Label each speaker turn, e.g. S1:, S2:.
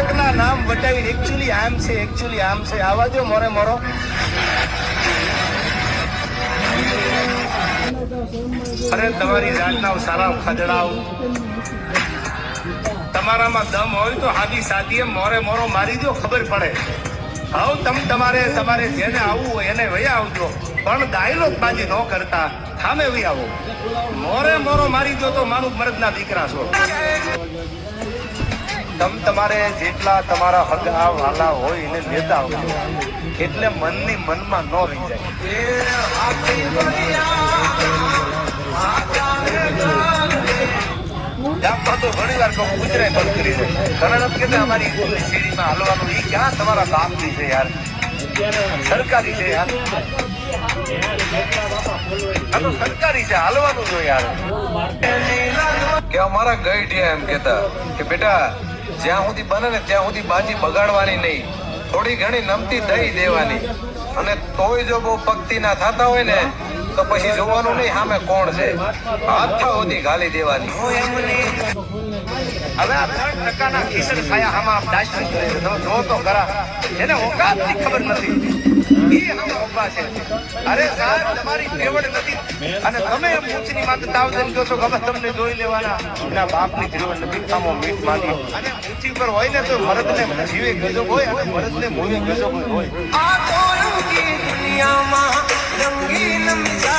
S1: વિવેકના નામ વટાવી એકચ્યુઅલી આમ છે આવા દો મોરે મોરો. અરે તમારી જાતના સારા ખદડાવ, તમારામાં દમ હોય તો હાદી સાદીએ મોરે મોરો મારી દો, ખબર પડે. હવે તમારે જેને આવવું હોય એને વયા આવજો, પણ ડાયલોગ બાજી ન કરતા સામે વહી આવો. મોરે મોરો મારી દો તો મારું મરદના દીકરા છો. તમારે જેટલા તમારા હગા વાલા હોય એને લેતા આવજો, એટલે મનની મનમાં ન રહી જાય. તો ઘણી વાર કહું ગુજરાત બંધ કરી દે. ઘણા નથી કહેતા અમારી શેરીમાં હાલવાનું, એ ક્યાં તમારા બાપની છે યાર, સરકારી છે યાર, આ તો સરકારી છે, હાલવાનું જો યાર.
S2: કે અમારા ગઈઢિયા એમ કેતા કે બેટા જ્યાં સુધી બને ને ત્યાં સુધી બાજી બગાડવાની નહીં, થોડી ઘણી નમતી દઈ દેવાની, અને તોય જો બહુ પક્તિ ના થતા હોય ને તો પછી જોવાનું નહીં સામે કોણ છે, હાથ સુધી ગાલી દેવાની.
S1: હવે આ 3% ખીસણ ખાયા આમાં ડાસ્ટિંગ કરે છે. તમે જો તો ખરા, એને ઓકાતની ખબર નથી, એ આમાં ઉભા છે. અરે સાહેબ તમારી ટેવડ નથી, અને તમે એમ ઊંચની માથે તાવ દઈને કહો છો ખબર તમને જોઈ લેવાના. એના બાપની ટેવડ નથી, આમો મીઠ માંગી. અને ઊંચી પર હોય ને તો મરદને જીવે ગજબ હોય, અને મરદને મોવે ગજબ હોય.